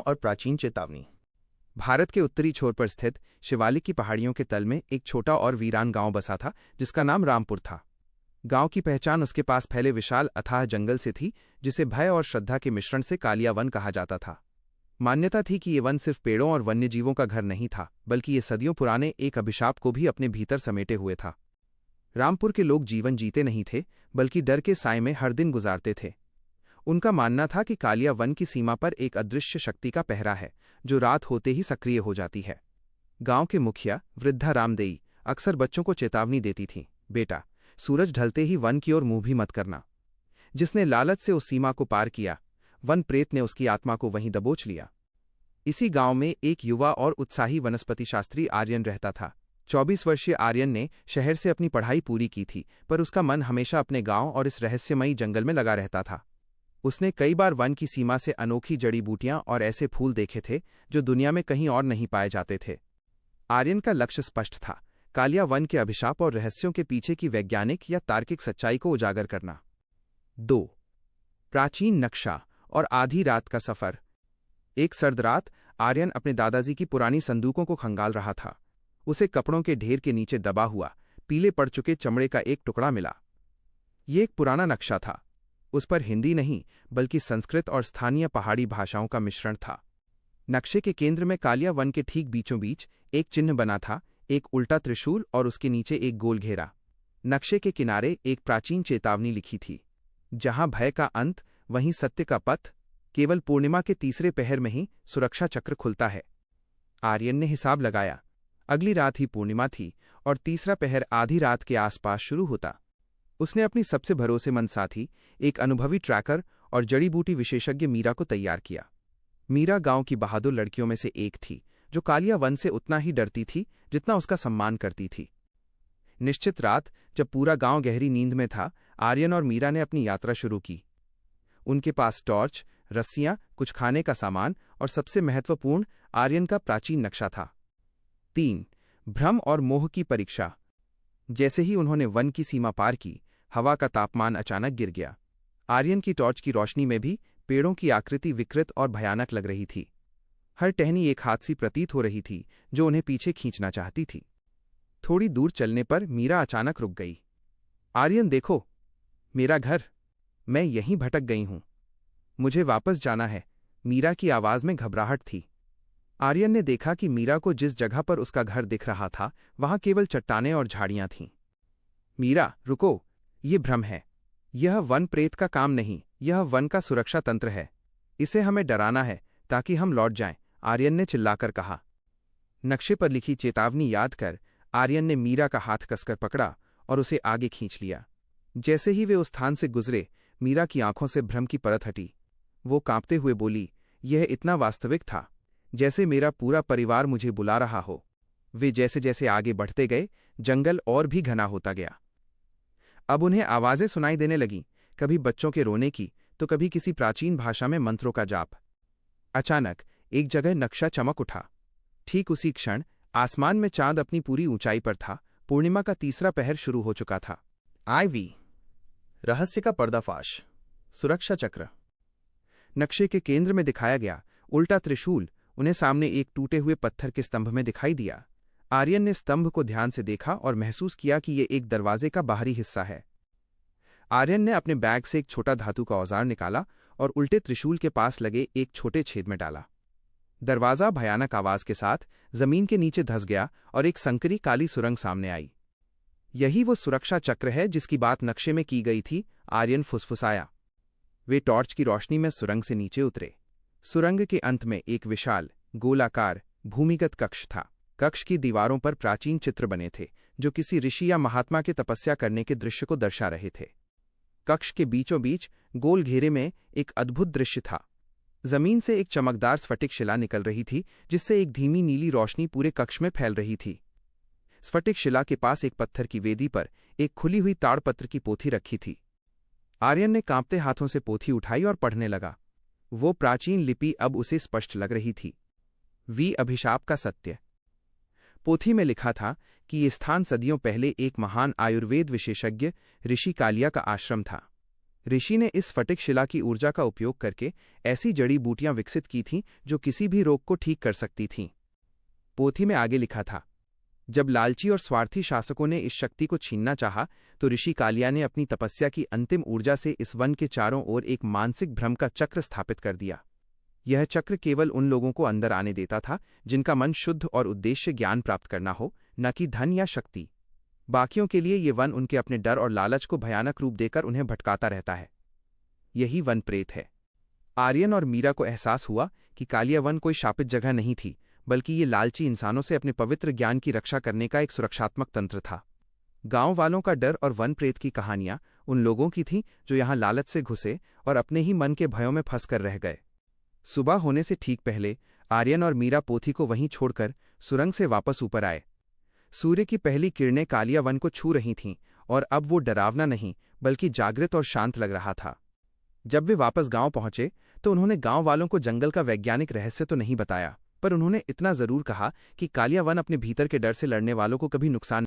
और प्राचीन चेतावनी। भारत के उत्तरी छोर पर स्थित शिवालिक की पहाड़ियों के तल में एक छोटा और वीरान गांव बसा था जिसका नाम रामपुर था। गांव की पहचान उसके पास फैले विशाल अथाह जंगल से थी, जिसे भय और श्रद्धा के मिश्रण से कालिया वन कहा जाता था। मान्यता थी कि ये वन सिर्फ पेड़ों और वन्यजीवों का घर नहीं था, बल्कि ये सदियों पुराने एक अभिशाप को भी अपने भीतर समेटे हुए था। रामपुर के लोग जीवन जीते नहीं थे, बल्कि डर के साए में हर दिन गुजारते थे। उनका मानना था कि कालिया वन की सीमा पर एक अदृश्य शक्ति का पहरा है, जो रात होते ही सक्रिय हो जाती है। गांव के मुखिया वृद्धा रामदेई अक्सर बच्चों को चेतावनी देती थीं, बेटा, सूरज ढलते ही वन की ओर मुंह भी मत करना। जिसने लालच से उस सीमा को पार किया, वन प्रेत ने उसकी आत्मा को वहीं दबोच लिया। इसी गांव में एक युवा और उत्साही वनस्पति शास्त्री आर्यन रहता था। 24 वर्षीय आर्यन ने शहर से अपनी पढ़ाई पूरी की थी, पर उसका मन हमेशा अपने गांव और इस रहस्यमयी जंगल में लगा रहता था। उसने कई बार वन की सीमा से अनोखी जड़ी बूटियां और ऐसे फूल देखे थे जो दुनिया में कहीं और नहीं पाए जाते थे। आर्यन का लक्ष्य स्पष्ट था, कालिया वन के अभिशाप और रहस्यों के पीछे की वैज्ञानिक या तार्किक सच्चाई को उजागर करना। 2. प्राचीन नक्शा और आधी रात का सफर। एक सर्द रात आर्यन अपने दादाजी की पुरानी संदूकों को खंगाल रहा था। उसे कपड़ों के ढेर के नीचे दबा हुआ पीले पड़ चुके चमड़े का एक टुकड़ा मिला। ये एक पुराना नक्शा था। उस पर हिंदी नहीं, बल्कि संस्कृत और स्थानीय पहाड़ी भाषाओं का मिश्रण था। नक्शे के केंद्र में कालिया वन के ठीक बीचों बीच एक चिन्ह बना था, एक उल्टा त्रिशूल और उसके नीचे एक गोल घेरा। नक्शे के किनारे एक प्राचीन चेतावनी लिखी थी, जहां भय का अंत वहीं सत्य का पथ, केवल पूर्णिमा के तीसरे पहर में ही सुरक्षा चक्र खुलता है। आर्यन ने हिसाब लगाया। अगली रात ही पूर्णिमा थी और तीसरा पहर आधी रात के आसपास शुरू होता। उसने अपनी सबसे भरोसेमंद साथी, एक अनुभवी ट्रैकर और जड़ी बूटी विशेषज्ञ मीरा को तैयार किया। मीरा गांव की बहादुर लड़कियों में से एक थी, जो कालिया वन से उतना ही डरती थी जितना उसका सम्मान करती थी। निश्चित रात, जब पूरा गांव गहरी नींद में था, आर्यन और मीरा ने अपनी यात्रा शुरू की। उनके पास टॉर्च, रस्सियां, कुछ खाने का सामान और सबसे महत्वपूर्ण, आर्यन का प्राचीन नक्शा था। 3. भ्रम और मोह की परीक्षा। जैसे ही उन्होंने वन की सीमा पार की, हवा का तापमान अचानक गिर गया। आर्यन की टॉर्च की रोशनी में भी पेड़ों की आकृति विकृत और भयानक लग रही थी। हर टहनी एक हाथ सी प्रतीत हो रही थी, जो उन्हें पीछे खींचना चाहती थी। थोड़ी दूर चलने पर मीरा अचानक रुक गई। आर्यन, देखो, मेरा घर, मैं यहीं भटक गई हूं, मुझे वापस जाना है। मीरा की आवाज में घबराहट थी। आर्यन ने देखा कि मीरा को जिस जगह पर उसका घर दिख रहा था, वहां केवल चट्टानें और झाड़ियां थीं। मीरा, रुको, ये भ्रम है। यह वन प्रेत का काम नहीं, यह वन का सुरक्षा तंत्र है। इसे हमें डराना है ताकि हम लौट जाएं, आर्यन ने चिल्लाकर कहा। नक्शे पर लिखी चेतावनी याद कर आर्यन ने मीरा का हाथ कसकर पकड़ा और उसे आगे खींच लिया। जैसे ही वे उस स्थान से गुजरे, मीरा की आंखों से भ्रम की परत हटी। वो कांपते हुए बोली, यह इतना वास्तविक था, जैसे मेरा पूरा परिवार मुझे बुला रहा हो। वे जैसे जैसे आगे बढ़ते गए, जंगल और भी घना होता गया। अब उन्हें आवाजें सुनाई देने लगीं, कभी बच्चों के रोने की, तो कभी किसी प्राचीन भाषा में मंत्रों का जाप। अचानक एक जगह नक्शा चमक उठा। ठीक उसी क्षण आसमान में चांद अपनी पूरी ऊंचाई पर था। पूर्णिमा का तीसरा पहर शुरू हो चुका था। IV रहस्य का पर्दाफाश। सुरक्षा चक्र। नक्शे के केंद्र में दिखाया गया उल्टा त्रिशूल उन्हें सामने एक टूटे हुए पत्थर के स्तंभ में दिखाई दिया। आर्यन ने स्तंभ को ध्यान से देखा और महसूस किया कि ये एक दरवाजे का बाहरी हिस्सा है। आर्यन ने अपने बैग से एक छोटा धातु का औजार निकाला और उल्टे त्रिशूल के पास लगे एक छोटे छेद में डाला। दरवाजा भयानक आवाज के साथ जमीन के नीचे धंस गया और एक संकरी काली सुरंग सामने आई। यही वो सुरक्षा चक्र है जिसकी बात नक्शे में की गई थी, आर्यन फुसफुसाया। वे टॉर्च की रोशनी में सुरंग से नीचे उतरे। सुरंग के अंत में एक विशाल, गोलाकार, भूमिगत कक्ष था। कक्ष की दीवारों पर प्राचीन चित्र बने थे, जो किसी ऋषि या महात्मा के तपस्या करने के दृश्य को दर्शा रहे थे। कक्ष के बीचों बीच गोल घेरे में एक अद्भुत दृश्य था। जमीन से एक चमकदार स्फटिक शिला निकल रही थी, जिससे एक धीमी नीली रोशनी पूरे कक्ष में फैल रही थी। स्फटिक शिला के पास एक पत्थर की वेदी पर एक खुली हुई ताड़पत्र की पोथी रखी थी। आर्यन ने कांपते हाथों से पोथी उठाई और पढ़ने लगा। वो प्राचीन लिपि अब उसे स्पष्ट लग रही थी। अभिशाप का सत्य। पोथी में लिखा था कि ये स्थान सदियों पहले एक महान आयुर्वेद विशेषज्ञ ऋषि कालिया का आश्रम था। ऋषि ने इस फटिक शिला की ऊर्जा का उपयोग करके ऐसी जड़ी बूटियां विकसित की थीं जो किसी भी रोग को ठीक कर सकती थीं। पोथी में आगे लिखा था, जब लालची और स्वार्थी शासकों ने इस शक्ति को छीनना चाहा तो ऋषि कालिया ने अपनी तपस्या की अंतिम ऊर्जा से इस वन के चारों ओर एक मानसिक भ्रम का चक्र स्थापित कर दिया। यह चक्र केवल उन लोगों को अंदर आने देता था जिनका मन शुद्ध और उद्देश्य ज्ञान प्राप्त करना हो, न कि धन या शक्ति। बाकियों के लिए ये वन उनके अपने डर और लालच को भयानक रूप देकर उन्हें भटकाता रहता है। यही वन प्रेत है। आर्यन और मीरा को एहसास हुआ कि कालिया वन कोई शापित जगह नहीं थी, बल्कि ये लालची इंसानों से अपने पवित्र ज्ञान की रक्षा करने का एक सुरक्षात्मक तंत्र था। गांव वालों का डर और वन प्रेत की कहानियां उन लोगों की थीं जो यहां लालच से घुसे और अपने ही मन के भयों में फंसकर रह गए। सुबह होने से ठीक पहले आर्यन और मीरा पोथी को वहीं छोड़कर सुरंग से वापस ऊपर आए। सूर्य की पहली किरणें कालिया वन को छू रही थीं और अब वो डरावना नहीं बल्कि जागृत और शांत लग रहा था। जब वे वापस गांव पहुंचे तो उन्होंने गांव वालों को जंगल का वैज्ञानिक रहस्य तो नहीं बताया, पर उन्होंने इतना जरूर कहा कि कालिया वन अपने भीतर के डर से लड़ने वालों को कभी नुकसान